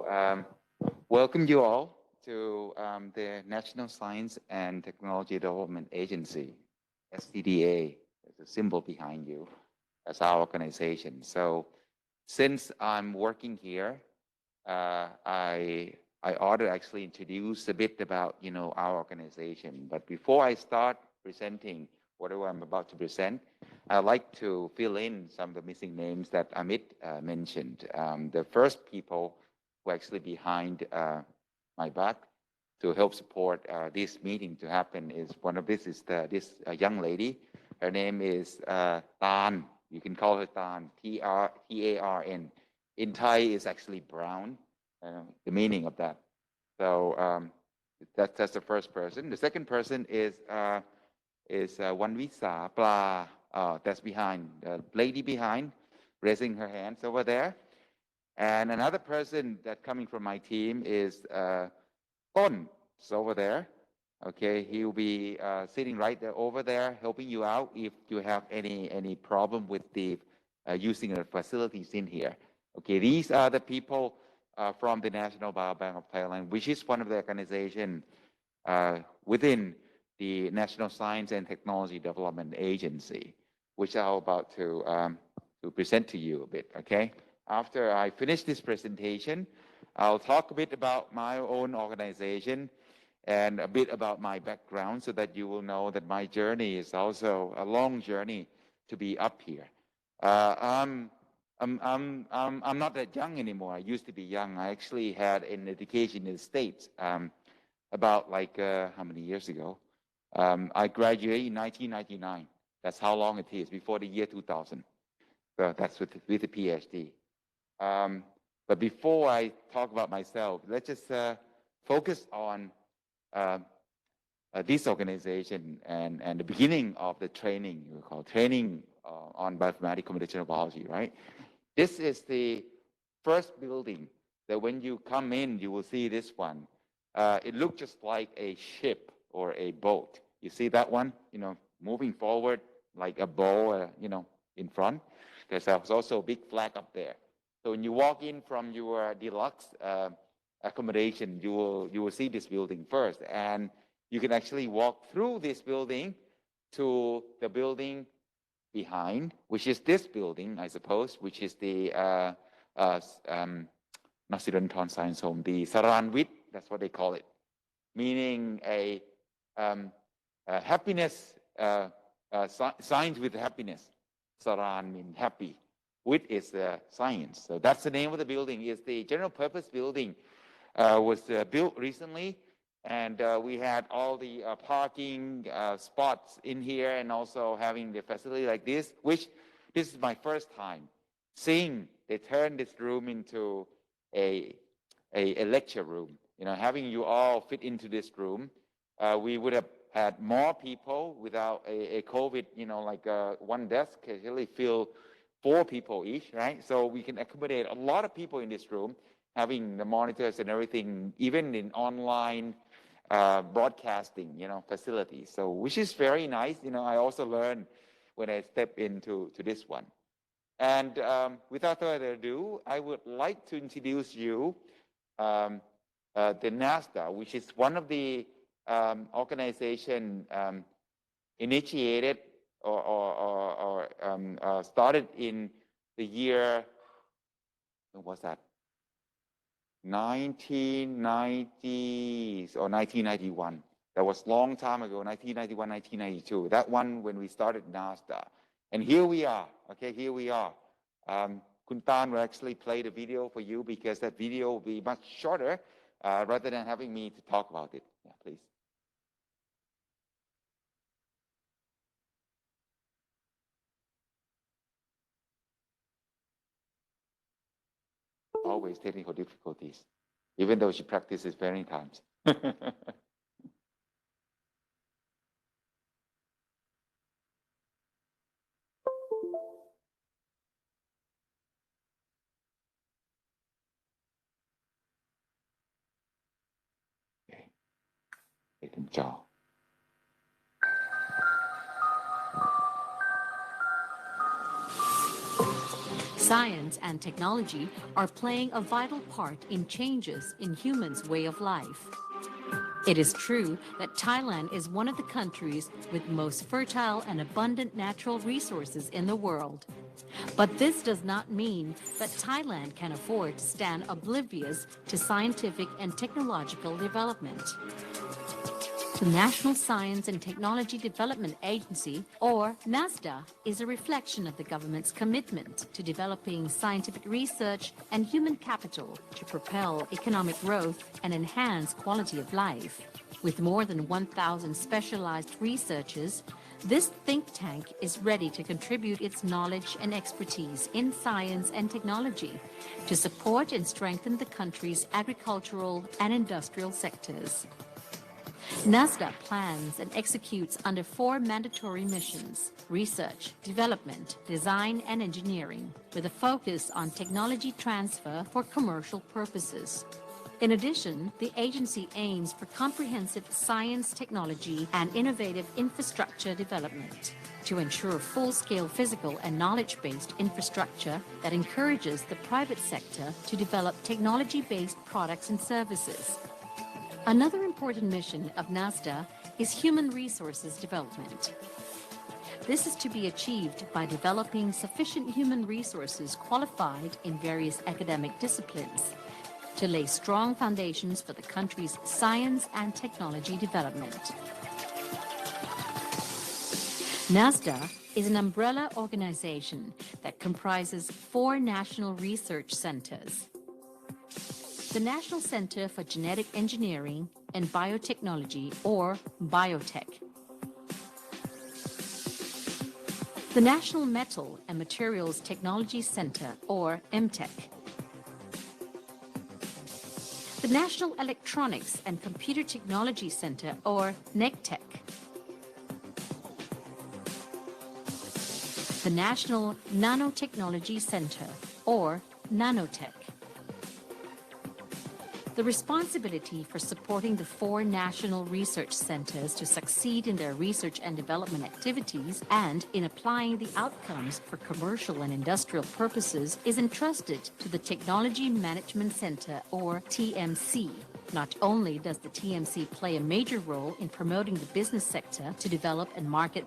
Welcome you all to the National Science and Technology Development Agency, SCDA. There's a symbol behind you. That's our organization. So since I'm working here, I ought to actually introduce a bit about our organization. But before I start presenting whatever I'm about to present, I'd like to fill in some of the missing names that Amit mentioned. The first people who are actually behind my back to help support this meeting to happen is this young lady. Her name is Tan. You can call her Tan, T-A-R-N. In Thai is actually brown, the meaning of that. So that's the first person. The second person is Wanvisa Pla. That's behind, the lady behind, raising her hands over there. And another person that coming from my team is Ton. It's over there. Okay, he'll be sitting right there over there, helping you out if you have any problem with the using the facilities in here. Okay, these are the people from the National Biobank of Thailand, which is one of the organizations within the National Science and Technology Development Agency, which I'm about to present to you a bit, okay? After I finish this presentation, I'll talk a bit about my own organization and a bit about my background so that you will know that my journey is also a long journey to be up here. I'm not that young anymore. I used to be young. I actually had an education in the States about like how many years ago? I graduated in 1999. That's how long it is, before the year 2000. So that's with a PhD. But before I talk about myself, let's just focus on this organization and the beginning of the training, we call training on bioinformatics computational biology, right? This is the first building that when you come in, you will see this one. It looks just like a ship or a boat. You see that one, moving forward like a bow, in front. There's also a big flag up there. So when you walk in from your deluxe accommodation, you will see this building first, and you can actually walk through this building to the building behind, which is this building, I suppose, which is the Nasiranthon Science Home, the Saranvit, that's what they call it, meaning a happiness, science with happiness. Saran means happy. Wit is science. So that's the name of the building. It's the general purpose building. Was built recently, and we had all the parking spots in here, and also having the facility like this, which this is my first time seeing they turn this room into a lecture room. Having you all fit into this room, we would have had more people without a COVID, like one desk can really fill 4 people each, right? So we can accommodate a lot of people in this room, having the monitors and everything, even in online broadcasting, facilities. So which is very nice. I also learned when I step into this one. And without further ado, I would like to introduce you the NASDA, which is one of the organization initiated or started in the year, when was that? 1990s or 1991. That was a long time ago, 1991, 1992. That one when we started NASDA. And here we are, okay, here we are. Kun Tan will actually play the video for you because that video will be much shorter rather than having me to talk about it. Yeah, please. Always technical difficulties, even though she practices many times. Okay. ถึงจอ ส Science and technology are playing a vital part in changes in humans' way of life. It is true that Thailand is one of the countries with most fertile and abundant natural resources in the world. But this does not mean that Thailand can afford to stand oblivious to scientific and technological development. The National Science and Technology Development Agency, or NASDA, is a reflection of the government's commitment to developing scientific research and human capital to propel economic growth and enhance quality of life. With more than 1,000 specialized researchers, this think tank is ready to contribute its knowledge and expertise in science and technology to support and strengthen the country's agricultural and industrial sectors. NASDA plans and executes under 4 mandatory missions: research, development, design, and engineering, with a focus on technology transfer for commercial purposes. In addition, the agency aims for comprehensive science, technology, and innovative infrastructure development to ensure full-scale physical and knowledge-based infrastructure that encourages the private sector to develop technology-based products and services. Another important mission of NASDA is human resources development. This is to be achieved by developing sufficient human resources qualified in various academic disciplines to lay strong foundations for the country's science and technology development. NASDA is an umbrella organization that comprises 4 national research centers: the National Center for Genetic Engineering and Biotechnology, or Biotech; the National Metal and Materials Technology Center, or MTech; the National Electronics and Computer Technology Center, or NECTEC; the National Nanotechnology Center, or Nanotech. The responsibility for supporting the 4 national research centers to succeed in their research and development activities and in applying the outcomes for commercial and industrial purposes is entrusted to the Technology Management Center, or TMC. Not only does the TMC play a major role in promoting the business sector to develop and market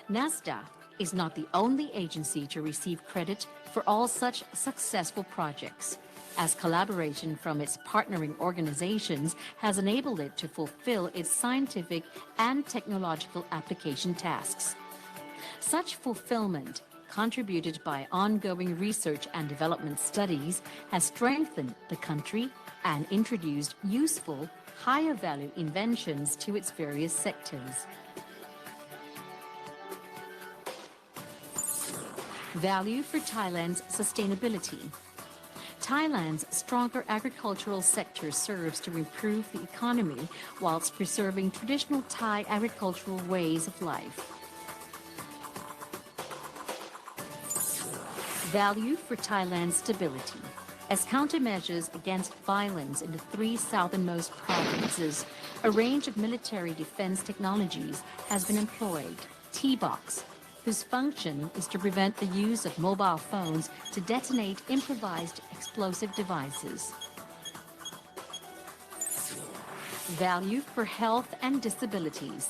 NASDA is not the only agency to receive credit for all such successful projects, as collaboration from its partnering organizations has enabled it to fulfill its scientific and technological application tasks. Such fulfillment, contributed by ongoing research and development studies, has strengthened the country and introduced useful, higher-value inventions to its various sectors. Value for Thailand's sustainability. Thailand's stronger agricultural sector serves to improve the economy whilst preserving traditional Thai agricultural ways of life. Value for Thailand's stability. As countermeasures against violence in the 3 southernmost provinces, a range of military defense technologies has been employed. T-Box, whose function is to prevent the use of mobile phones to detonate improvised explosive devices. Value for health and disabilities.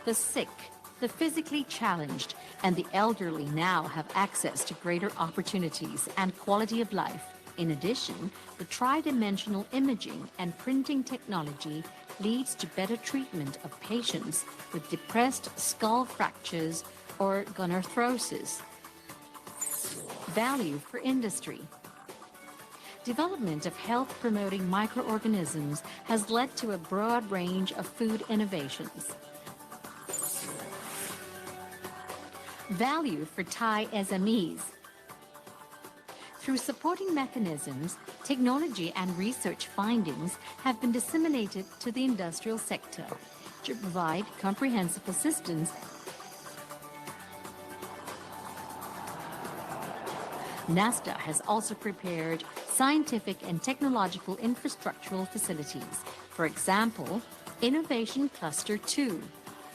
The sick, the physically challenged, and the elderly now have access to greater opportunities and quality of life. In addition, the tridimensional imaging and printing technology leads to better treatment of patients with depressed skull fractures or gonarthrosis. Value for industry. Development of health-promoting microorganisms has led to a broad range of food innovations. Value for Thai SMEs. Through supporting mechanisms, technology and research findings have been disseminated to the industrial sector to provide comprehensive assistance. NASDA has also prepared scientific and technological infrastructural facilities. For example, Innovation Cluster 2,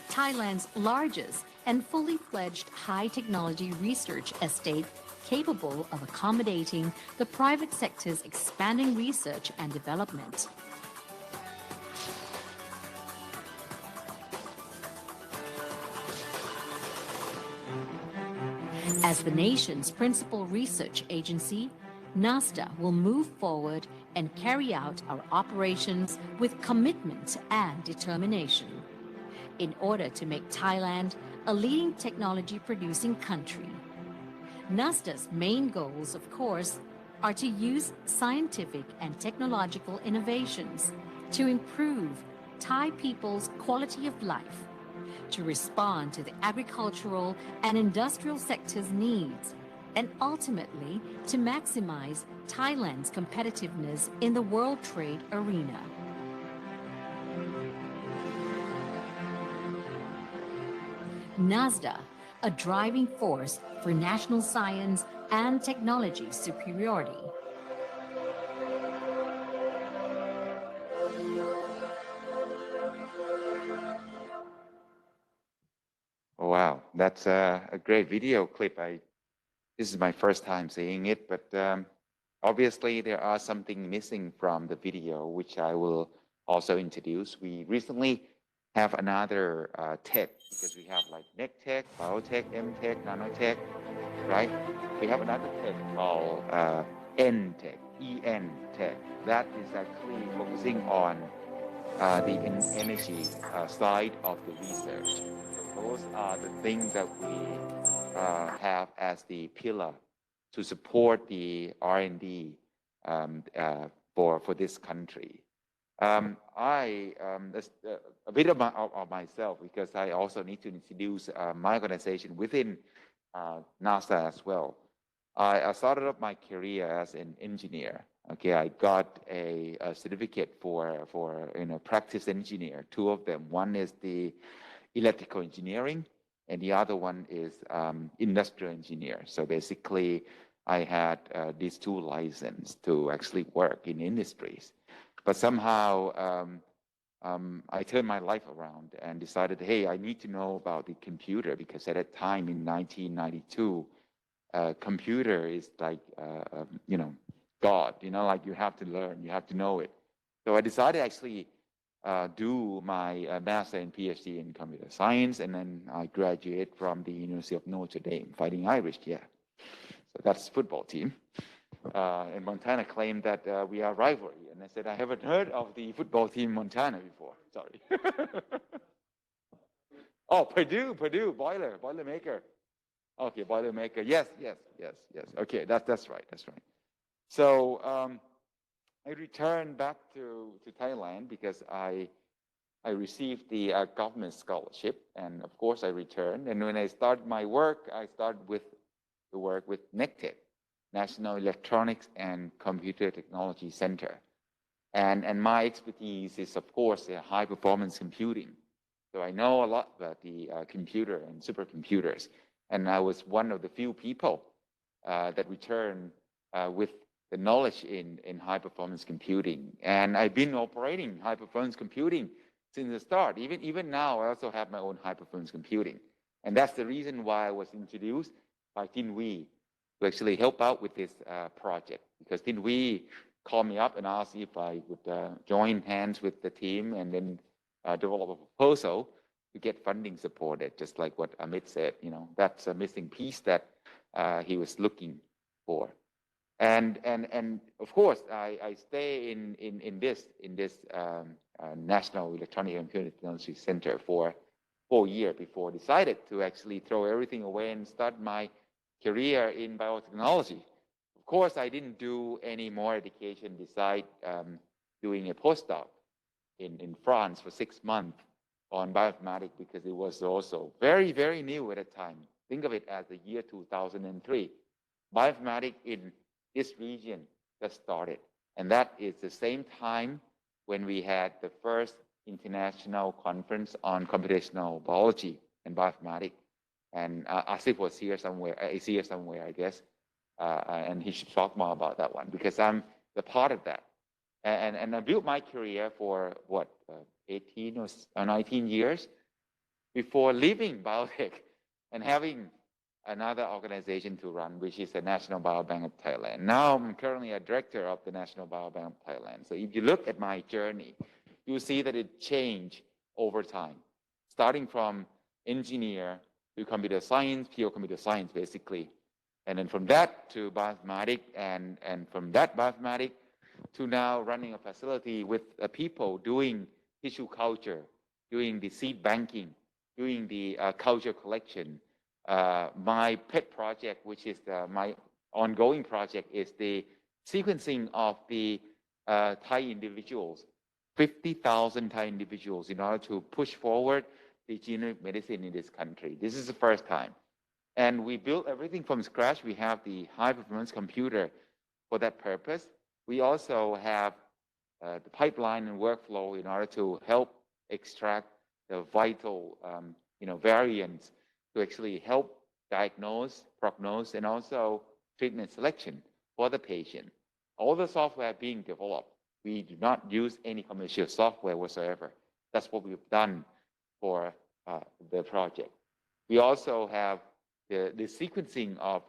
Thailand's largest and fully fledged high technology research estate capable of accommodating the private sector's expanding research and development. As the nation's principal research agency, NASDA will move forward and carry out our operations with commitment and determination in order to make Thailand a leading technology-producing country. NASDA's main goals, of course, are to use scientific and technological innovations to improve Thai people's quality of life, to respond to the agricultural and industrial sector's needs, and ultimately to maximize Thailand's competitiveness in the world trade arena. NASDA, a driving force for national science and technology superiority. Wow, that's a great video clip. This is my first time seeing it, but obviously there are something missing from the video, which I will also introduce. We recently have another tech, because we have like nec tech, biotech, M-tech, nanotech, right? We have another tech called N-tech, E-N tech. That is actually focusing on the energy side of the research. So those are the things that we have as the pillar to support the R&D for this country. A bit of myself, because I also need to introduce my organization within NASA as well. I started up my career as an engineer. Okay, I got a certificate for practice engineer. Two of them. One is the electrical engineering, and the other one is industrial engineer. So basically, I had these two licenses to actually work in industries. But somehow, I turned my life around and decided, hey, I need to know about the computer, because at that time in 1992, computer is like, God, like you have to learn, you have to know it. So I decided actually do my master and PhD in computer science, and then I graduated from the University of Notre Dame, Fighting Irish, yeah. So that's football team. And Montana claimed that we are rivalry. And I said, I haven't heard of the football team Montana before. Sorry. Oh, Purdue, Boilermaker. Okay, Boilermaker. Yes. Okay, that's right. So I returned back to Thailand because I received the government scholarship, and of course I returned. And when I started my work, I started with the work with NECTEC, National Electronics and Computer Technology Center. And my expertise is, of course, high performance computing. So I know a lot about the computer and supercomputers. And I was one of the few people that returned with the knowledge in high performance computing. And I've been operating high performance computing since the start. Even now, I also have my own high performance computing. And that's the reason why I was introduced by Tin Wee to actually help out with this project, because Tin Wee called me up and asked if I would join hands with the team and then develop a proposal to get funding supported, just like what Amit said. That's a missing piece that he was looking for. And of course, I stay in this National Electronic and Computer Technology Center for 4 years before I decided to actually throw everything away and start my career in biotechnology. Of course, I didn't do any more education besides doing a postdoc in France for 6 months on bioinformatics, because it was also very, very new at the time. Think of it as the year 2003. Bioinformatics in this region just started. And that is the same time when we had the first international conference on computational biology and bioinformatics. And Asif was here somewhere, is here somewhere, I guess. And he should talk more about that one, because I'm the part of that. And I built my career for 18 or 19 years before leaving biotech and having another organization to run, which is the National Biobank of Thailand. Now I'm currently a director of the National Biobank of Thailand. So if you look at my journey, you will see that it changed over time, starting from engineer to computer science, pure computer science, basically. And then from that to bioinformatics, and from that bioinformatics to now running a facility with people doing tissue culture, doing the seed banking, doing the culture collection. My pet project, which is my ongoing project, is the sequencing of the Thai individuals, 50,000 Thai individuals, in order to push forward the genomic medicine in this country. This is the first time. And we built everything from scratch. We have the high performance computer for that purpose. We also have the pipeline and workflow in order to help extract the vital variants to actually help diagnose, prognose, and also treatment selection for the patient. All the software being developed, we do not use any commercial software whatsoever. That's what we've done for the project. We also have the sequencing of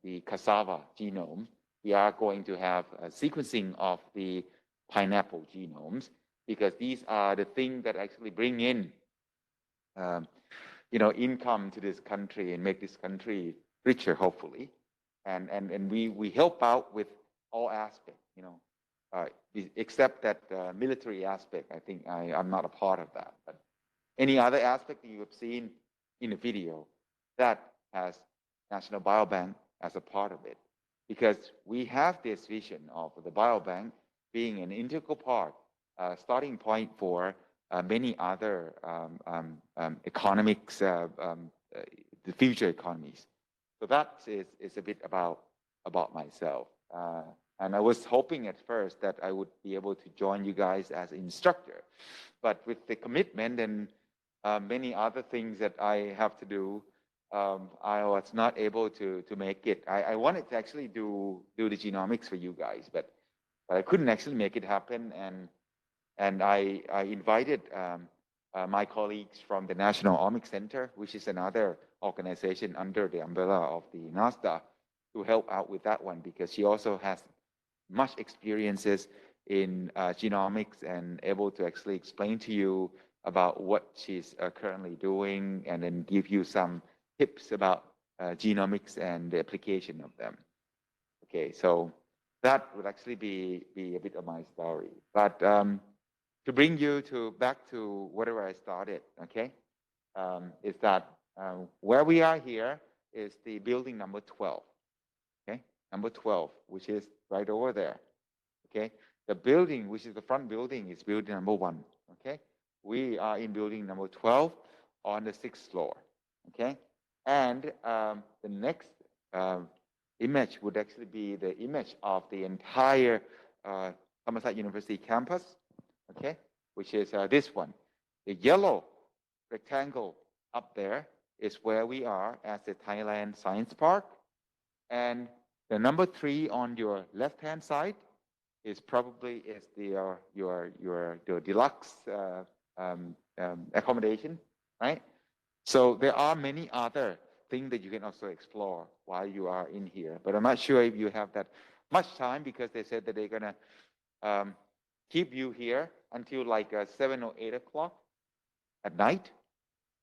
the cassava genome. We are going to have a sequencing of the pineapple genomes, because these are the things that actually bring in income to this country and make this country richer, hopefully. And we help out with all aspects, except that military aspect. I think I'm not a part of that. But any other aspect that you have seen in the video, that has National Biobank as a part of it. Because we have this vision of the biobank being an integral part, starting point for many other economics, the future economies. So that is a bit about myself. And I was hoping at first that I would be able to join you guys as an instructor. But with the commitment and many other things that I have to do, I was not able to make it. I wanted to actually do the genomics for you guys, but I couldn't actually make it happen. And I invited my colleagues from the National Omics Center, which is another organization under the umbrella of the NASDA, to help out with that one, because she also has much experiences in genomics and able to actually explain to you about what she's currently doing, and then give you some tips about genomics and the application of them. Okay, so that would actually be a bit of my story. But to bring you back to whatever I started, okay, is that where we are here is the building number 12, okay, number 12, which is right over there, okay. The building, which is the front building, is building number 1, okay. We are in building number 12 on the 6th floor, okay. And the next image would actually be the image of the entire Thammasat University campus, okay, which is this one. The yellow rectangle up there is where we are at the Thailand Science Park. And the number 3 on your left-hand side is probably your deluxe accommodation, right? So there are many other things that you can also explore while you are in here. But I'm not sure if you have that much time, because they said that they're gonna keep you here until like 7 or 8 o'clock at night,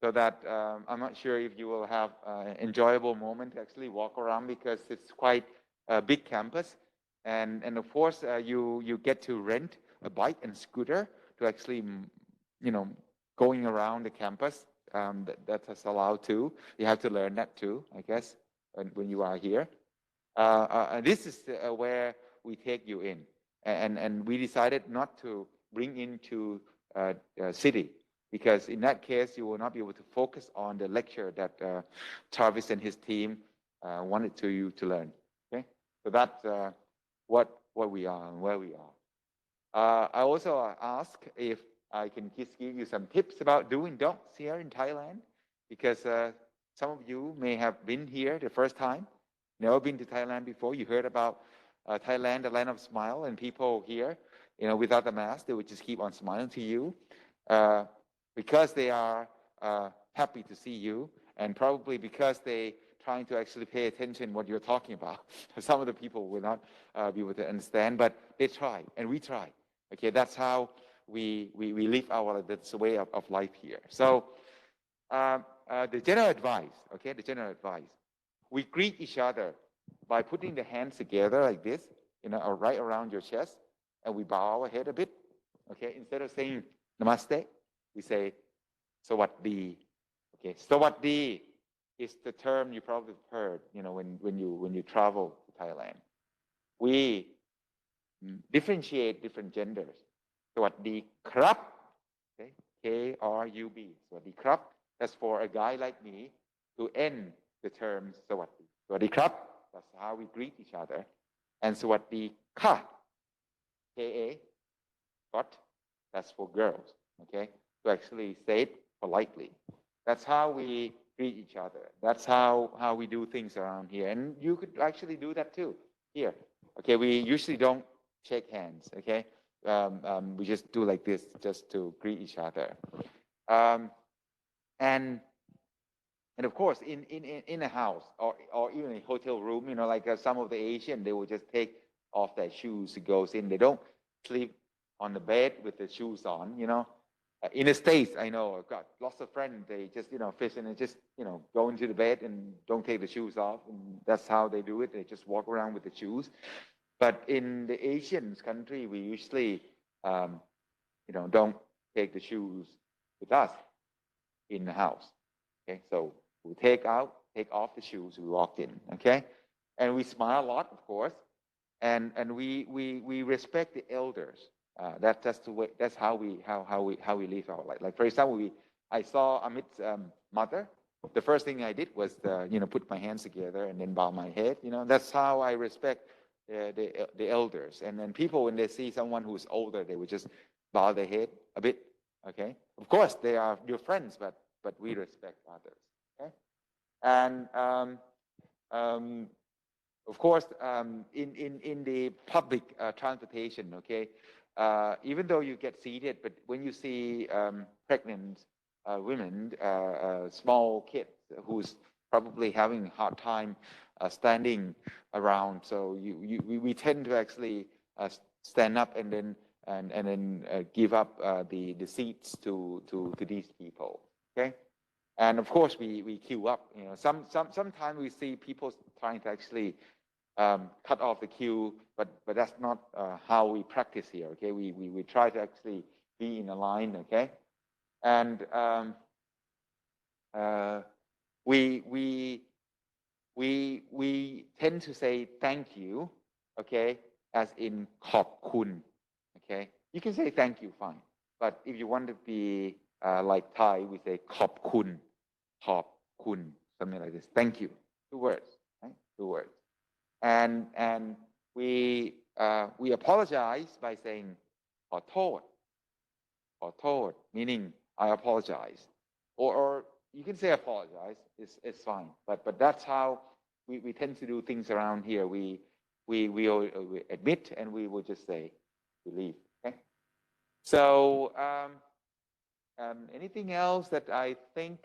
so that I'm not sure if you will have an enjoyable moment to actually walk around, because it's quite a big campus. And of course, you get to rent a bike and scooter to actually, going around the campus. That's allowed too. You have to learn that too, I guess, when you are here. This is where we take you in. And we decided not to bring into city, because in that case, you will not be able to focus on the lecture that Travis and his team wanted you to learn. Okay, so that's what we are and where we are. I also asked if I can just give you some tips about doing docs here in Thailand, because some of you may have been here the first time, never been to Thailand before. You heard about Thailand, the land of smile, and people here, without the mask, they would just keep on smiling to you, because they are happy to see you, and probably because they trying to actually pay attention what you're talking about. Some of the people will not be able to understand, but they try, and we try. Okay, that's how we live our that's the way of life here. So the general advice, okay, the general advice, we greet each other by putting the hands together like this, or right around your chest, and we bow our head a bit. Okay, instead of saying namaste, we say sawadee. Okay, sawadee is the term you probably heard, when you travel to Thailand. We differentiate different genders. Sawadee krab, okay, K-R-U-B, sawadee krab. That's for a guy like me to end the term sawadee. Sawadee krab, that's how we greet each other. And sawadee ka, K-A, got, that's for girls, okay? To actually say it politely. That's how we greet each other. That's how we do things around here. And you could actually do that too here. Okay, we usually don't shake hands, okay? We just do like this just to greet each other. And of course, in a house or even a hotel room, like some of the Asian, they will just take off their shoes to go in. They don't sleep on the bed with the shoes on, In the States, I know I've got lots of friends. They just, fish and just, go into the bed and don't take the shoes off. And that's how they do it. They just walk around with the shoes. But in the Asian country, we usually, don't take the shoes with us in the house. Okay, so we take off the shoes. We walk in. Okay, and we smile a lot, of course, and we respect the elders. That's the way. That's how we live our life. Like for example, I saw Amit's mother. The first thing I did was put my hands together and then bow my head. That's how I respect the elders. And then people, when they see someone who's older, they would just bow their head a bit. Okay, of course they are your friends, but we respect others. Okay, and of course in the public transportation. Okay. Even though you get seated, but when you see pregnant women, small kids who's probably having a hard time standing around, so we tend to actually stand up and then give up the seats to these people. Okay, and of course we queue up. Sometimes we see people trying to actually cut off the queue, but that's not how we practice here. Okay, we try to actually be in a line. Okay, and we tend to say thank you. Okay, as in ขอบคุณ. Okay, you can say thank you, fine, but if you want to be like Thai, we say ขอบคุณ ขอบคุณ, something like this. Thank you. 2 words, right? 2 words. And we apologize by saying ขอโทษ ขอโทษ, meaning I apologize, or you can say apologize. It's fine, but that's how we tend to do things around here. We admit and we will just say we leave. Okay. So anything else that I think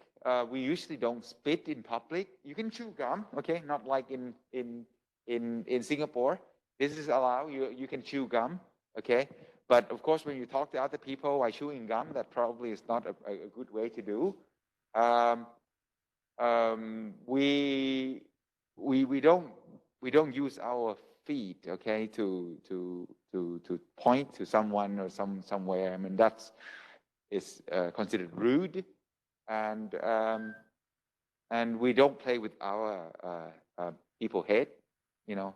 we usually don't spit in public. You can chew gum. Okay, not like in Singapore. This is allowed. You can chew gum. Okay, but of course when you talk to other people while chewing gum, that probably is not a good way to do. We don't use our feet, okay, to point to someone or somewhere. I mean that's is considered rude, and we don't play with our people's head.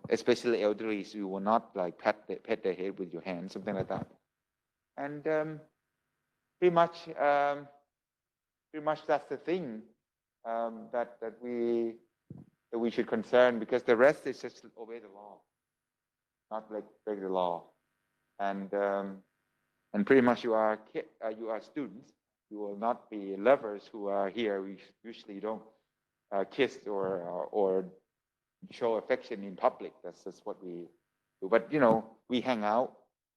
Especially elderly, you will not like pet their head with your hand, something like that. And pretty much that's the thing that we should concern, because the rest is just obey the law, not like break the law. And pretty much you are students. You will not be lovers who are here. We usually don't kiss or show affection in public. That's what we do. But we hang out,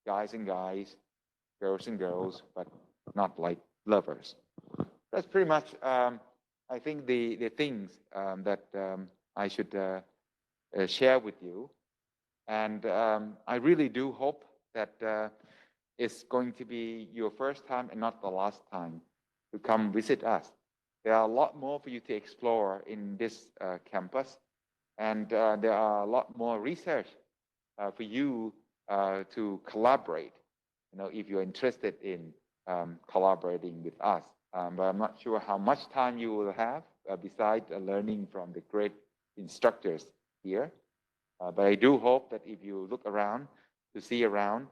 guys and guys, girls and girls, but not like lovers. That's pretty much, I think, the things that I should share with you. And I really do hope that it's going to be your first time and not the last time to come visit us. There are a lot more for you to explore in this campus, and there are a lot more research for you to collaborate, if you're interested in collaborating with us. But I'm not sure how much time you will have besides learning from the great instructors here. But I do hope that if you look around to see around,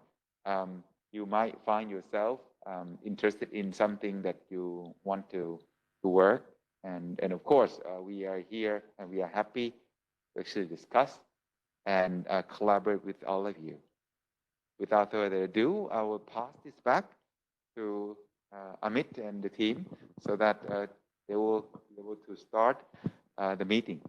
you might find yourself interested in something that you want to work. And of course, we are here and we are happy to actually discuss and collaborate with all of you. Without further ado, I will pass this back to Amit and the team so that they will be able to start the meeting.